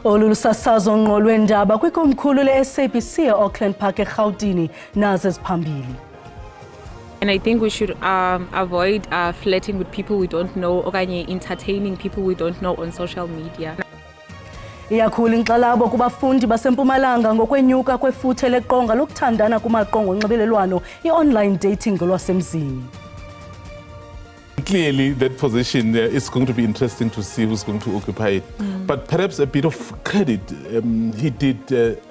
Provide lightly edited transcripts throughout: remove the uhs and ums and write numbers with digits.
Olulusasazo ngqo lwendaba kwikomkhulu le-SABC e-Auckland Park eGauteng nazo eziphambili. And I think we should avoid flirting with people we don't know or entertaining people we don't know on social media. Iyakhula inkxalabo kubafundi baseMpumalanga ngokwenyuka kwefuthe leqonga lokuthandana kumaqonga onxibelelwano i-online dating ngolwasemzini. Clearly, that position is going to be interesting to see who's going to occupy it. But perhaps a bit of credit, he did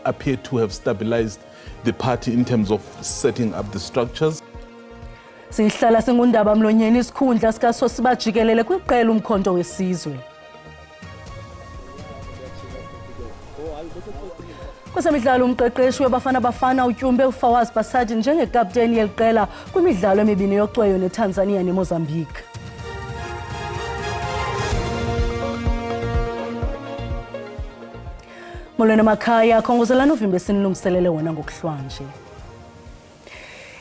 appear to have stabilized the party in terms of setting up the structures. Sihlala singundaba mlonyeni isikhundla sikaSosiba Jikelele kwiqela umkhonto wesizwe. Kwesemidlalo umqeqeshi weBafana Bafana uTyumbe uFawaz Basadi njengekapteni yeliqela kwimidlalo emibini yocweyo neTanzania neMozambique. Molweni makhaya khongozelana uvimbe sinilungiselele wona ngokuhlwanje.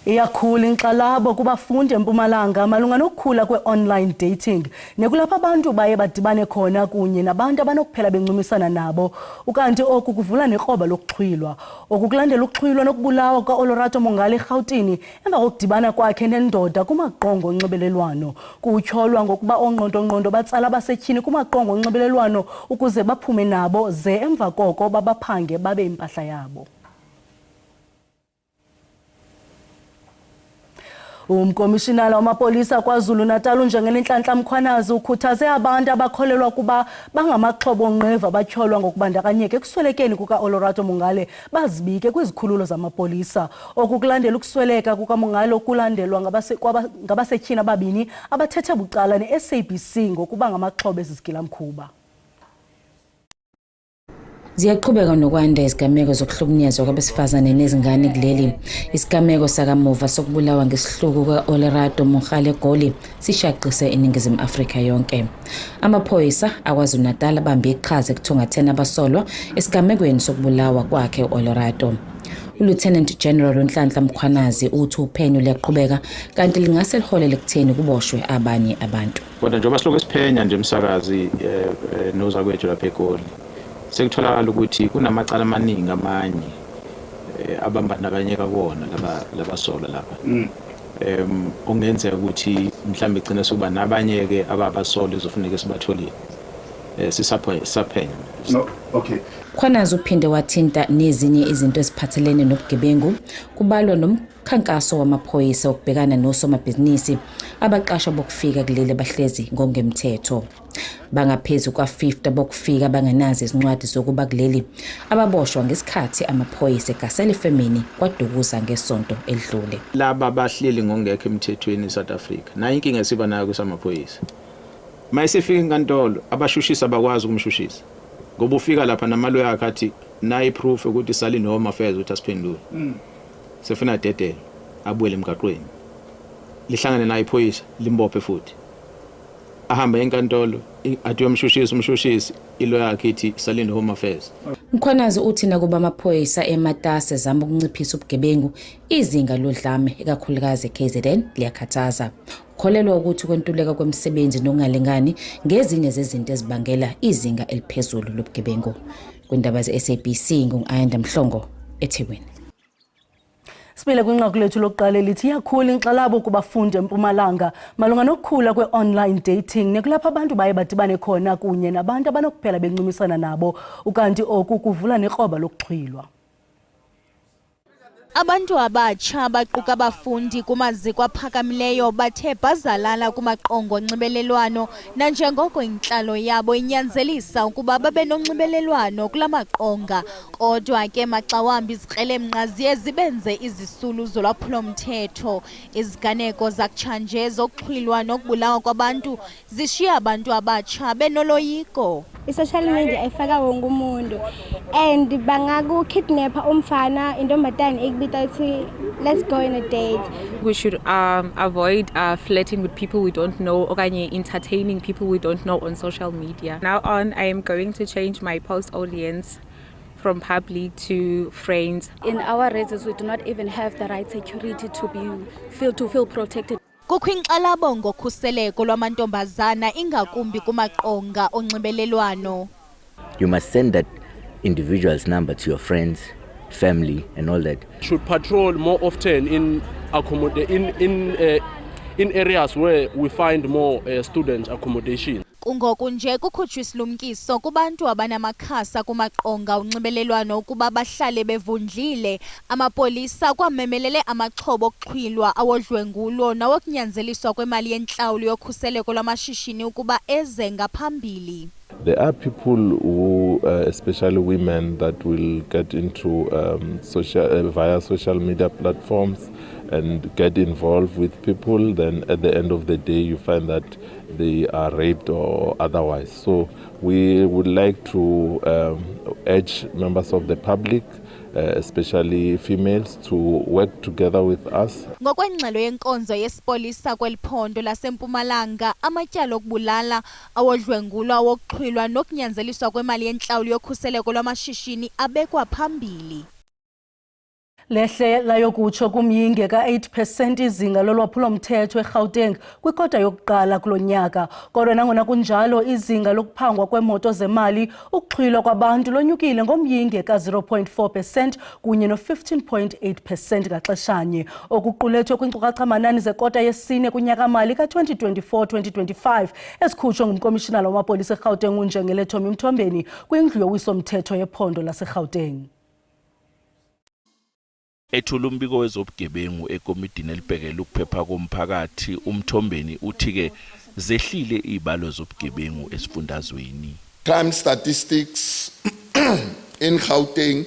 Iyakhula inkxalabo kubafundi eMpumalanga malunga nokukhula kwe-online dating nekulapha abantu baye badibane khona kunye nabantu abanokuphela bencumisana nabo ukanti oku kuvula nekroba lokuxhwilwa okukulandela ukuxhwilwa nokubulawa kwa-Olerato Mongale eGauteng emva kokudibana kwakhe nendoda kumaqonga onxibelelwano kutyholwa ngokuba ongqondo batsala abasetyhini kumaqonga onxibelelwano ukuze baphume nabo ze emva koko babaphange babe impahla yabo. Umkomishinala wamapolisa KwaZulu-Natal unjengeNhlanhla Mkhwanazi ukhuthaze abantu abakholelwa kuba bangamaxhobo onqeva abatyholwa ngokubandakanyeka ekuswelekeni kuka-Olerato Mongale bazibike kwizikhululo zamapolisa okukulandela ukusweleka kukaMongale okulandelwa ngabasetyhini ababini abathethe bucala ne-SABC ngokuba ngamaxhobo ezizigilamkhuba. Ziyaqhubeka nokwanda izigameko zokuhlukunyezwa kwabesifazane nezingane kuleli. Isigameko sakamuva sokubulawa ngesihluku kwa-Olerato Mongale Goli sishaqise iNingizimu Afrika yonke. Amaphoyisa aKwaZulu-Natal abambe iqhaza ekuthungatheni abasolwa esigamekweni sokubulawa kwakhe u-Olerato. uLieutenant General uNhlanhla Mkhwanazi uthi uphenyo luyaqhubeka kanti lingase liholele ekutheni kuboshwe abanye abantu. Kodwa njengoba silokhu siphenya nje umsakazi nozakwethu lapha eGoli sekutholakala ukuthi kunamacala amaningi amanye abambandakanyeka kuwona labasola lapha. Ongenzeka ukuthi mhlambe igcine sokuba nabanye ke ababasola ezofuneka sibatholile. Sisaphenya. No, okay. Mkhwanazi uphinde wathinta nezinye izinto eziphathelene nobugebengu kubalwa nomkhankaso wamaphoyisa ukubhekana nosomabhizinisi abaqasha bokufika kuleli bahlezi ngongemthetho. Bangaphezulu kwa-50 bokufika bangenazi izincwadi zokuba kuleli ababoshwa ngesikhathi amaphoyisa egasela efemini kwadukuza ngesonto elidlule. Laba bahleli ngongekho emthethweni eSouth Africa nayo inkinga esiba nayo kusamaphoyisa. Mayisifika enkantolo abashushisi abakwazi ukumshushisa ngoba ufika lapha namaloya akathi nayi proof ukuthi Salini Home Affairs uthi asiphendule. Sefuna dedele abuyele emgaqweni lihlangane naye iphoyisa limbophe futhi ahamba enkantolo athi umshushisi ilo yakhe ithi Salini Home Affairs. Mkhwanazi uthi nakuba amaphoyisa eMatase zama ukunciphisa ubugebengu izinga lodlame ekakhulukazi eKZN liyakhathaza. Kholelwa ukuthi kwentuleka kwemisebenzi nokungalingani ngezinye zezinto ezibangela izinga eliphezulu lobugebengu. Kwindaba ze-SABC ngu-Ayanda Mhlongo eThekwini. Sibile kwinqaku lethu lokuqala elithi iyakhula inkxalabo kubafundi eMpumalanga malunga nokukhula kwe-online dating nekulapha abantu baye badibane khona kunye nabantu abanokuphela bencumisana nabo ukanti oku kuvula nekroba lokuxhwilwa. Abantu abatsha baquka abafundi kumaziko aphakamileyo bathe bazalana kumaqonga onxibelelwano nanjengoko intlalo yabo inyanzelisa ukuba babe nonxibelelwano kula maqonga. Kodwa ke maxa wambi izikrelemnqa ziye zibenze izisulu zolwaphulomthetho. Iziganeko zakutshanje zokuxhwilwa nokubulawa kwabantu zishiya abantu abatsha benoloyiko. I-social media ifaka wonke umuntu and bangakukidnapha umfana intombazane ikubita uthi let's go on a date. We should avoid flirting with people we don't know or entertaining people we don't know on social media. Now on, I am going to change my post audience from public to friends. In our races, we do not even have the right security to feel protected. Kukho inkxalabo ngokhuseleko lwamantombazana ingakumbi kumaqonga onxibelelwano. You must send that individual's number to your friends, family, and all that. Should patrol more often in areas where we find more student accommodation. Kungoku nje kukhutshwa isilumkiso kubantu abanamakhasa kumaqonga onxibelelwano ukuba bahlale bevundlile. Amapolisa kwamemelele amaxhobo okuxhwilwa awodlwengulo nawokunyanzeliswa kwemali yentlawulo yokhuseleko lwamashishini ukuba eze ngaphambili. There are people who, especially women, that will get into via social media platforms and get involved with people. Then at the end of the day, you find that they are raped or otherwise. So we would like to urge members of the public, especially females, to work together with us. Ngokwengxelo yenkonzo yesipolisa kweliphondo laseMpumalanga, amatyala okubulala, awodlwengulo, awokuxhwilwa nokunyanzeliswa kwemali yentlawulo yokhuseleko lwamashishini abekwa phambili. Lehlela yokutsho kumyinge ka-8% izinga lolwaphulo-mthetho eGauteng kwikota yokuqala kulo nyaka. Kodwa nangona kunjalo izinga lokuphangwa kweemoto zemali, ukuxhwilwa kwabantu lonyukile ngomyinge ka-0.4% kunye no-15.8% ngaxeshanye. Okuqulethwe kwiinkcukacha-manani zekota yesine kunyaka-mali ka-2024-2025 ezikhutshwe ngumkomishinala wamapolisa eGauteng uNjengele Tommy Mthombeni kwindlu yowiso-mthetho yephondo laseGauteng. Ethula umbiko wezobugebengu ekomidini elibhekele ukuphepha komphakathi uMthombeni uthi-ke zehlile izibalo zobugebengu esifundazweni. Crime statistics in Gauteng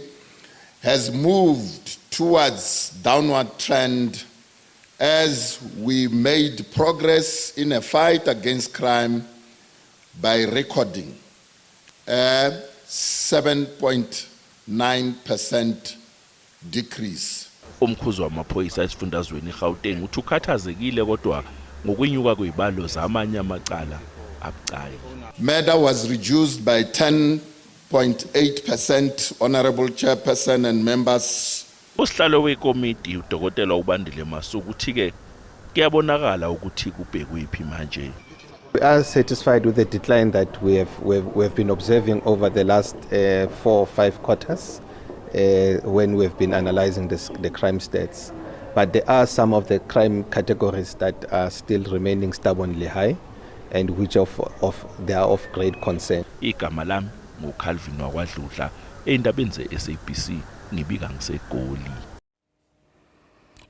has moved towards downward trend as we made progress in a fight against crime by recording a 7.9% decrease. Umkhuzi wamaphoyisa esifundazweni eGauteng uthi ukhathazekile kodwa ngokwenyuka kwezibalo zamanye amacala abucayi. Murder was reduced by 10.8%, Honorable Chairperson and members. Usihlalo wekomiti uDokotela uBandile Masuku uthi-ke kuyabonakala ukuthi kubhekwe iphi manje. We are satisfied with the decline that we have been observing over the last 4 or 5 quarters. When we've been analyzing the crime stats. But there are some of the crime categories that are still remaining stubbornly high and which they are of great concern. Igama lami nguCalvin wakwaDludla endabeni ze-SABC ngibika ngiseGoli.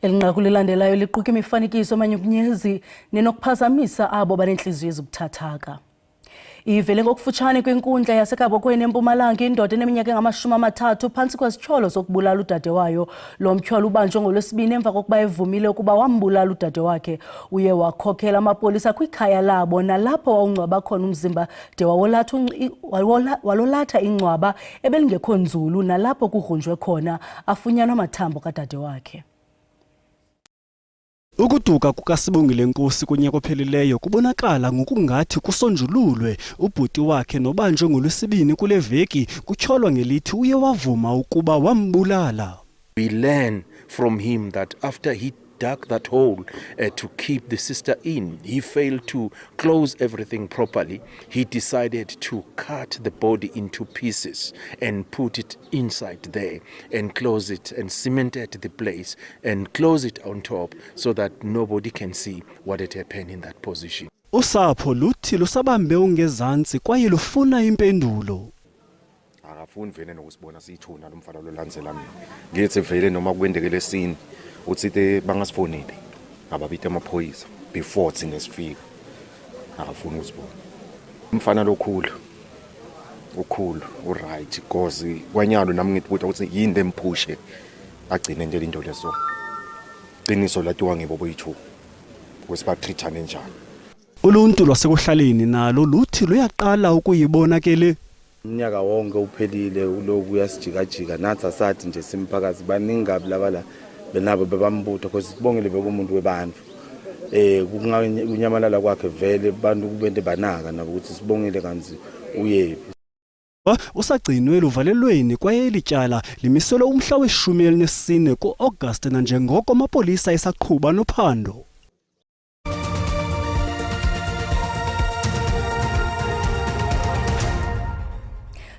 Elinqaku lilandelayo liquka imifanekiso amanyukunyezi nenokuphazamisa abo banenhliziyo ezibuthathaka. Ivele ngokufutshane kwinkundla yaseKabokweni eMpumalanga indoda eneminyaka engama-30 phantsi kwezithyolo zokubulala udade wayo. Lo mtyholo ubanjwe ngoLwesibini emva kokuba evumile ukuba wambulala udade wakhe. Uye wakhokhela amapolisa kwikhaya labo nalapho wawungcwaba khona umzimba de walolatha ingcwaba ebelingekho nzulu nalapho kugrunjwe khona afunyanwa amathambo kadade wakhe. Ukuduka kukaSibongile Nkosi kunyaka ophelileyo kubonakala ngokungathi kusonjululwe. Ubhuti wakhe nobanjwe ngoLwesibini kule veki kutyholwa ngelithi uye wavuma ukuba wambulala. We learn from him that after he dug that hole to keep the sister in, he failed to close everything properly. He decided to cut the body into pieces and put it inside there and close it and cemented the place and close it on top so that nobody can see what had happened in that position. Usapho luthi lusabambe ungezantsi kwaye lufuna impendulo. Akafuni vele nokusibona siyithuna lomfana lolandzela mina. Ngithi vele noma kwendekele scene uthi bangasfonele ababita amaphoyisa before thina sifika. Akafuni ukusibona. Umfana lokhulu uright because kwanyalo nami ngitibutha ukuthi yini emphushe agcine nje into leso. Qiniso latiwa ngebobo yithu. Kwesibaqhithane njani. Uluntu lwasekuhlaleni nalo luthi luyaqala ukuyibona kele. Unyaka wonke uphelile uloku uyasijikajika nathi asathi nje simphakazi baningi kabi labala benabo bebambutha because sibongile bekumuntu webantu kunyamalala kwakhe vele abantu kubente banaka nabo ukuthi sibongile kanzi uyephi. Usagcinwe luvalelweni kwaye elityala limiselwe umhla we-14 ku-August nanjengoko amapolisa esaqhuba nophando.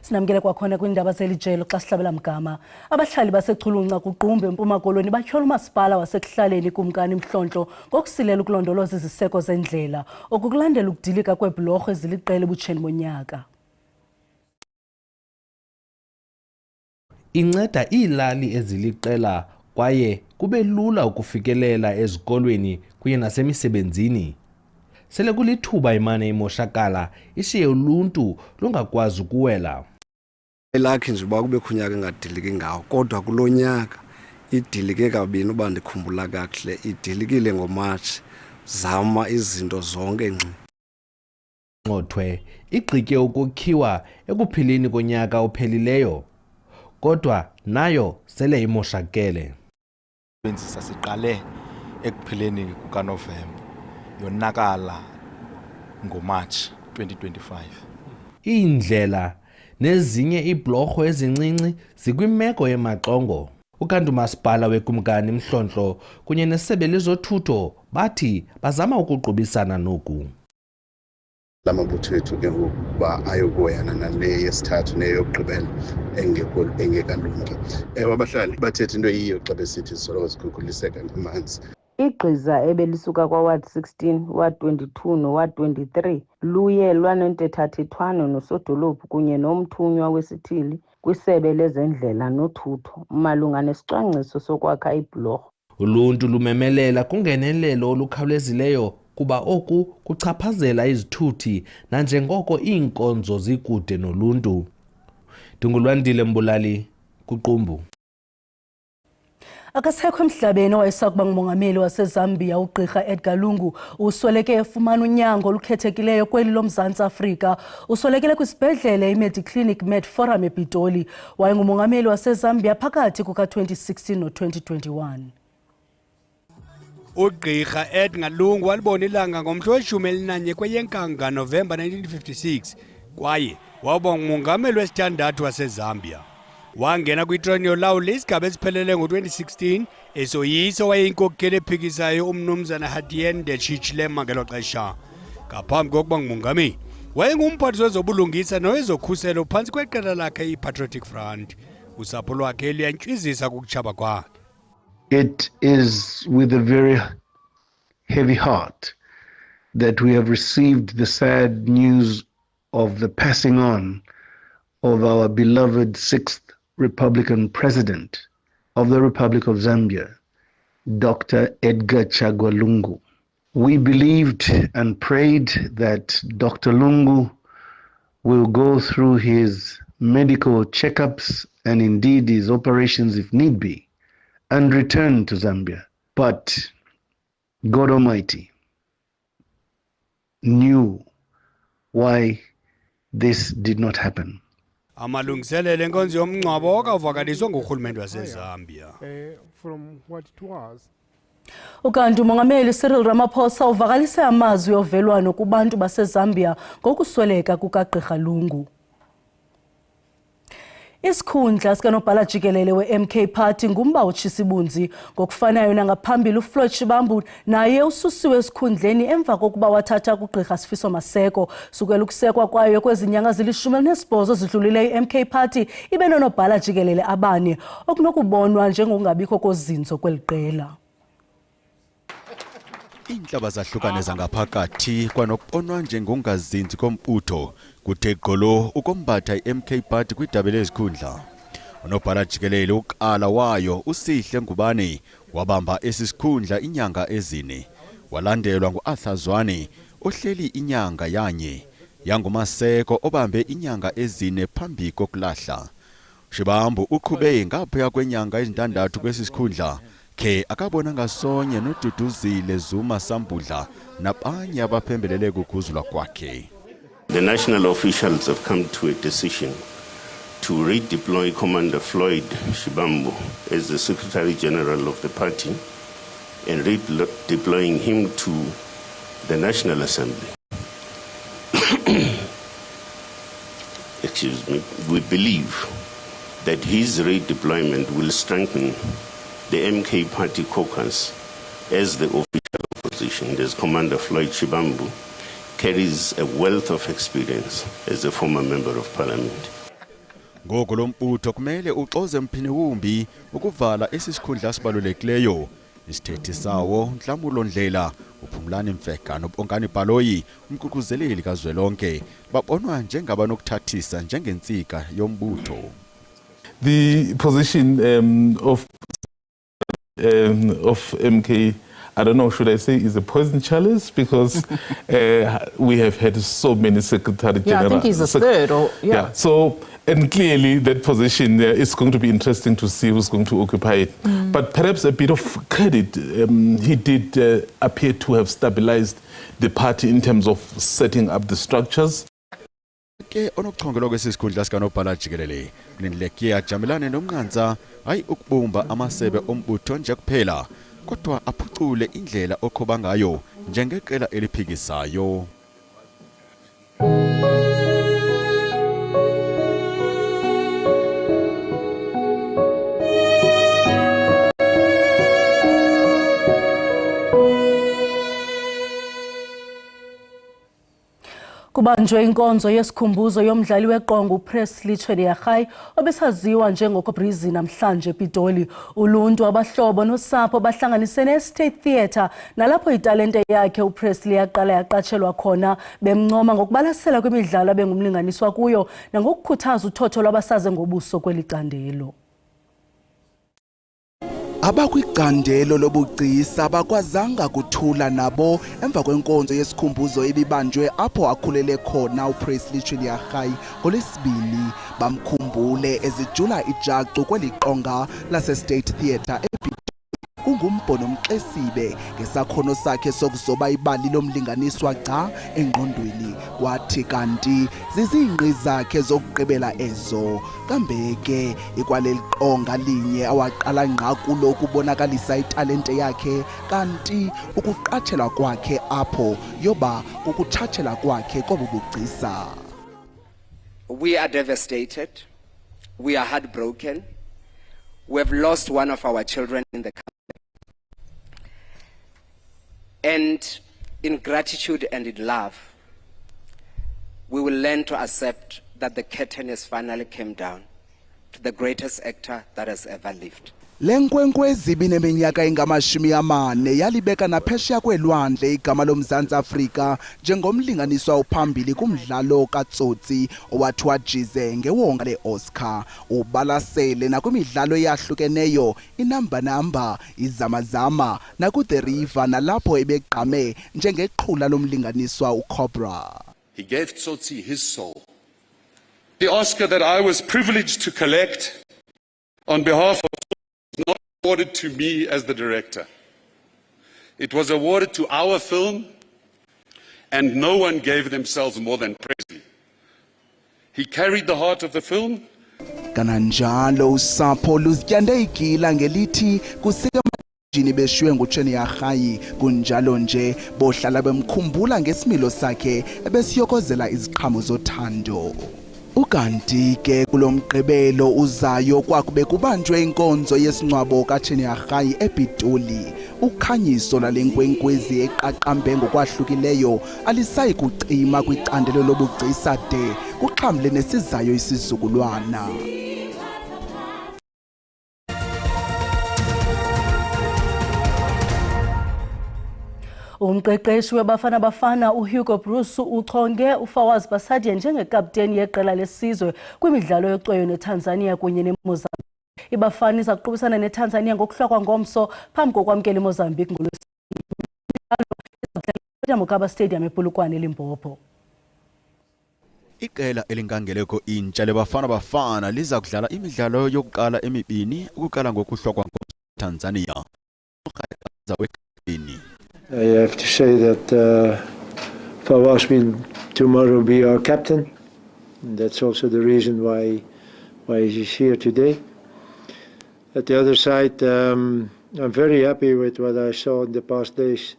Sinamkele kwakhona kwindaba zelijelo xa sihlabela mgama. Abahlali basechulunca kuqumbe eMpuma Koloni batyhola umasipala wasekuhlaleni Kumkani Mhlonhlo ngokusilela ukulondoloza iziseko zendlela okukulandela ukudilika kweebhlorho eziliqela ebutsheni bonyaka. Inceda iilali eziliqela kwaye kube lula ukufikelela ezikolweni kunye nasemisebenzini. Sele kulithuba imane imoshakala ishiye uluntu lungakwazi ukuwela. Elakhi nje uba kube kunyaka engadiliki ngawo kodwa kulonyaka idilike kabini uba ndikhumbula kakuhle idilikile ngoMarch zama izinto zonke ngci. Ngothwe igqitye ukukhiwa ekuphileni konyaka ophelileyo kodwa nayo sele imoshakele. Benzisa siqale ekuphileni kukaNovemba yonakala ngoMarch 2025. Iindlela nezinye iibhlorho ezincinci zikwimeko yemaxongo. Ukanti umasipala weKumkani Mhlonhlo kunye nesebe lezothutho bathi bazama ukuqubisana noku. Lamabutho ethu ke ukuba ayokuhoyana nale yesithathu neyokugqibela engekalungi. Abahlali bathetha into yiyo xa besithi soloko sikhukhuliseka ngamanzi. Igqiza ebelisuka kwaWard 16, Ward 22 noWard 23 luye lwanentethathethwano nosodolophu kunye nomthunywa wesithili kwisebe lezendlela nothutho malunga nesicwangciso sokwakha ibhlorho. Uluntu lumemelela kungenelelo olukhawulezileyo kuba oku kuchaphazela izithuthi nanjengoko iinkonzo zikude noluntu. Ndingulwandile Mbulali kuqumbu. Akasekho emhlabeni owayesakuba ngumongameli waseZambia uGqirha Edgar Lungu usweleke efumana unyango olukhethekileyo kweli loMzantsi Afrika. Uswelekele kwisibhedlele iMediclinic Medforum ePitoli. Wayengumongameli waseZambia phakathi kuka-2016 no-2021. uGqirha Edgar Lungu walibona ilanga ngomhla we-11 kweyeNkanga Novemba 1956 kwaye waba ngumongameli wesithandathu waseZambia. Wangena kwitroni yolawulo isigaba esiphelele ngo-2016 esoyisa wayeyinkokheli ephikisayo uMnumzana Hadiende Hichilema ngelo xesha. Ngaphambi kokuba ngumongameli wayengumphathiswa wezobulungisa nowezokhuselo phantsi kweqela lakhe iPatriotic Front. Usapho lwakhe luyantywizisa kukutshaba kwakhe. It is with a very heavy heart that we have received the sad news of the passing on of our beloved 6th Republican President of the Republic of Zambia, Dr. Edgar Chagwa Lungu. We believed and prayed that Dr. Lungu will go through his medical checkups and indeed his operations if need be and return to Zambia. But God Almighty knew why this did not happen. Amalungiselelo enkonzo yomngcwabo okavakaliswa ngurhulumente waseZambia. From what it was. Ukanti umongameli Cyril Ramaphosa uvakalise amazwi ovelwano kubantu baseZambia ngokusweleka kukaGqirha Lungu. Isikhundla sikanobhala jikelele we-MK Party ngumba uChisibunzi ngokufanayo nangaphambili uFloyd Shivambu naye ususiwe esikhundleni emva kokuba wathatha kuGqirha Sifiso Maseko. Sukela ukusekwa kwayo kwezinyanga zili-18 zidlulileyo iMK Party ibe nonobhala jikelele abane okunokubonwa njengokungabikho kozinzo kweliqela. Iintlaba zahlukane zangaphakathi kwanokubonwa njengongazinzi kombutho kuthe gqolo ukombatha iMK Party kwidabelo ezikhundla. Unobhala jikelele uqala wayo uSihle Ngubane wabamba esisikhundla inyanga ezine. Walandelwa nguArthur Zwane ohleli inyanga yanye. Yangumaseko obambe inyanga ezine phambi kokulahla. Shivambu uqhube ngaphaya kwenyanga ezintandathu kwesisikhundla. Ke akabona ngasonye noDuduzile Zuma Sambudla nabanye abaphembelele kuguzulwa kwakhe. The national officials have come to a decision to redeploy Commander Floyd Shivambu as the Secretary General of the party and redeploying him to the National Assembly. Excuse me. We believe that his redeployment will strengthen the MK Party caucus as the official opposition, as Commander Floyd Shivambu carries a wealth of experience as a former member of parliament. Ngoku lo mbutho kumele uxoze mphiniwumbi ukuvala esisikhundla sibalulekileyo. Isithethi sawo Nhlamulo Ndlela, uPhumlani Mfeka noBonkani Baloyi, umququzeleli kazwelonke, babonwa njengabanokuthathisa njengentsika yombutho. The position of MK, I don't know, should I say, is a poison chalice, because we have had so many secretary general. Yeah, I think he's the third. Yeah. So, and clearly that position is going to be interesting to see who's going to occupy it. But perhaps a bit of credit, he did appear to have stabilized the party in terms of setting up the structures. Ke onokuchongela kwesisikhundla sikaNobhala Jikelele Mlindleki ajamelane nomnqantsa hayi ukubumba amasebe ombutho nje kuphela kodwa aphucule indlela okhoba ngayo njengeqela eliphikisayo. Kubanjwe inkonzo yesikhumbuzo yomdlali weqongo uPresley Chwediyagai obesaziwa njengoKobrizzi namhlanje ePitoli. Uluntu abahlobo nosapho bahlanganisene eState Theatre nalapho italente yakhe uPresley yaqala yaqatshelwa khona, bemncoma ngokubalasela kwemidlalo abengumlinganiswa kuyo nangokukhuthaza uthotho lwabasaze ngobuso kwelicandelo. Abakwicandelo lobugcisa bakwazanga kuthula nabo emva kwenkonzo yesikhumbuzo ebibanjwe apho akhulele khona uPresley Chwediyagai ngoLwesibini. Bamkhumbule ezijula ijacu kweliqonga laseState Theatre kungumbhono Mxesibe ngesakhono sakhe sokuzoba ibali lomlinganiswa ca engqondweni. Kwathi kanti zizingqi zakhe zokugqibela ezo. Kambe ke ikwaleli qonga linye awaqala ngqa kulo ukubonakalisa italente yakhe, kanti ukuqatshelwa kwakhe apho yoba ukuthatshela kwakhe kobubugcisa. We are devastated. We are heartbroken. We have lost one of our children in the country. And in gratitude and in love, we will learn to accept that the curtain has finally come down to the greatest actor that has ever lived. Lenkwenkwezi bineminyaka engama-40 yalibeka naphesheya kwelwandle igama loMzantsi Afrika njengomlinganiswa ophambili kumdlalo kaTsotsi owathi wajize ngewonga le-Oscar. Ubalasele nakwimidlalo eyahlukeneyo, inamba, izamazama nakuThe River nalapho ebegqame njengeqhula lomlinganiswa uCobra. He gave Tsotsi his soul. The Oscar that I was privileged to collect on behalf of not awarded to me as the director. It was awarded to our film, and no one gave themselves more than Presley. He carried the heart of the film. Kananjalo usapho luzityande igila ngelithi kusika amajini beshwe nguChwediyagai, kunjalo nje bohlala bemkhumbula ngesimilo sakhe ebesiyokozela iziqhamo zothando. Ukanti ke kulomgqibelo uzayo kwakube kubanjwe inkonzo yesingcwabo kaChwediyagai ePitoli. Ukhanyiso lalenkwenkwezi eqaqambe ngokwahlukileyo alisayi kucima kwicandelo lobugcisa de kuxhamle nesizayo isizukulwana. Umqeqeshi weBafana Bafana uHugo Broos uchonge uFawaz Basadia njengekapteni yeqela lesizwe kwimidlalo yocweyo neTanzania kunye neMozambique. iBafana iza kuqubisana neTanzania ngokuhlokwa ngomso phambi kokwamkela iMozambique ngolwesibini Mokaba Stadium ePolokwane eLimpopo. Iqela elinkangeleko intsha leBafana Bafana liza kudlala imidlalo yokuqala emibini ukuqala ngokuhlokwa ngoTanzania. I have to say that Fawaz will tomorrow be our captain. And that's also the reason why he's here today. At the other side, I'm very happy with what I saw in the past days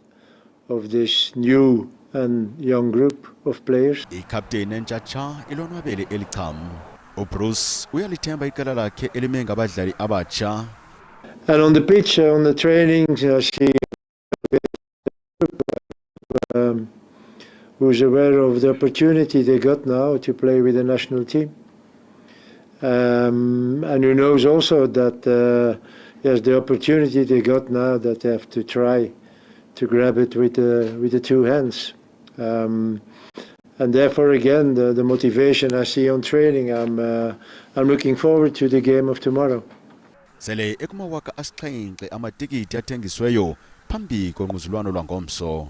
of this new and young group of players. Captain Nchacha ilonwabele elicham. uBruce uyalithemba iqela lakhe elime ngabadlali abatsha. And on the pitch, on the trainings, she who's aware of the opportunity they got now to play with the national team. And who knows also that yes, the opportunity they got now that they have to try to grab it with the two hands. And therefore, again, the motivation I see on training, I'm looking forward to the game of tomorrow. Sele ekumawaka asixhenxe amatikiti athengisweyo phambi kongquzulwano lwangomso.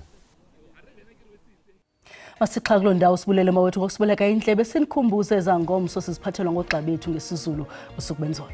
Masixha kuloo ndawo sibulele mawethu ngokusibeleka indlebe sinikhumbuze ezangomso siziphathelwa ngoogxa bethu ngesizulu usuku benzolo.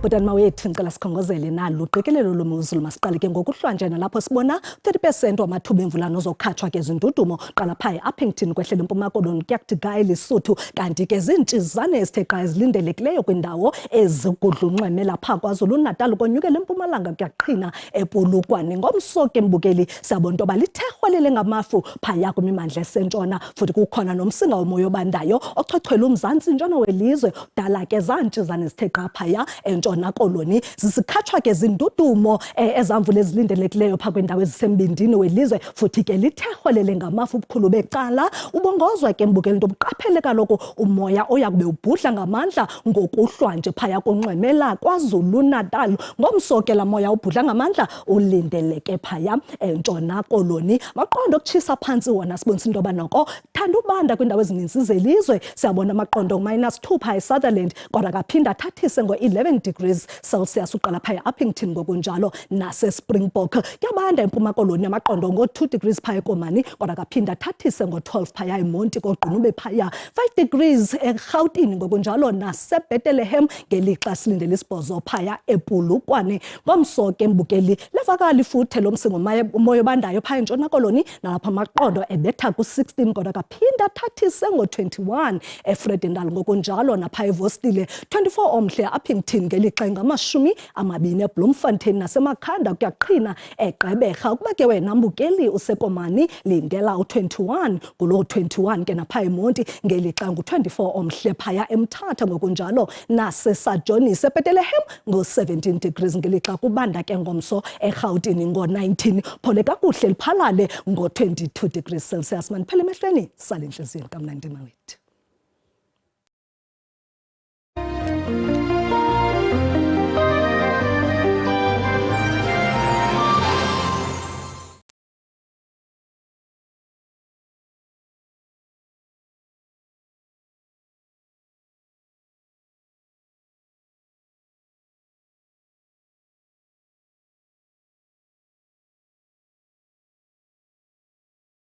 Butani mawethu ngicela sikhongozele nalo uqikelelo lomozulu masiqale ke ngokuhlwanje nalapho sibona 30% wamathuba emvula ozokhatshwa ke zindudumo qala phaya Appington kwehlela eMpuma Koloni kuyakuthi Lesotho kanti ke zintshizane esithe ezilindelekileyo kwindawo ezigudlunxeme lapha KwaZulu Natal konyukela eMpumalanga kuyaqhina ePolokwane ngomso ke mbukeli siyabona into balithehwelele ngamafu phaya kwimimandla esentshona futhi kukhona nomsinga womoya obandayo ochwechwela umzantsi ntshona welizwe dala ke zantshizane esithe phaya entshona Koloni zisikhatshwa ke zindudumo ezamvula ezilindelekileyo pha kwendawo ezisembindini welizwe futhi ke lithehwelele ngamafu ubukhulu becala ubongozwa ke mbukeli into buqaphele kaloku umoya oya kube ubhudla ngamandla ngokuhlwanje phaya konxemela KwaZulu Natal ngomso ke la moya ubhudla ngamandla ulindeleke phaya entshona Koloni maqondo okutshisa phansi wona sibonisa into abanoko thanda ubanda kwindawo ezininzi zelizwe siyabona amaqondo -2 phaya eSutherland kodwa kaphinda athathise ngo-11 degrees Celsius uqala phaya Appington ngokunjalo nase Springbok kuyabanda eMpuma Koloni amaqondo ngo-2 degrees phaya eKomani kodwa kaphinda athathise ngo-12 phaya eMonti koqunube phaya 5 degrees eGauteng ngokunjalo nase Bethlehem ngelixa silindele isibhozo phaya ePolokwane ngomso ke mbukeli levakala ifuthe lomsingo umoya obandayo phaya entshona Koloni nalapha amaqondo ebetha ku-16 kodwa kaphinda athathise ngo-21 eFredendal ngokunjalo naphaya eVostile 24 omhle Appington ngelixa ngama-20 eBloemfontein nasemakhanda kuyaqhina eGqeberha ukuba ke wena mbukeli usekomani lindela u-21 kulo 21 ke naphaya eMonti ngelixa ngu-24 omhle phaya eMthatha ngokunjalo naseSajonis eBethlehem ngo-17 degrees ngelixa kubanda ke ngomso eGauteng ngo-19 phole kakuhle liphalale ngo-22 degrees Celsius maniphele emehlweni sale enhliziyweni kamnandi mawethu.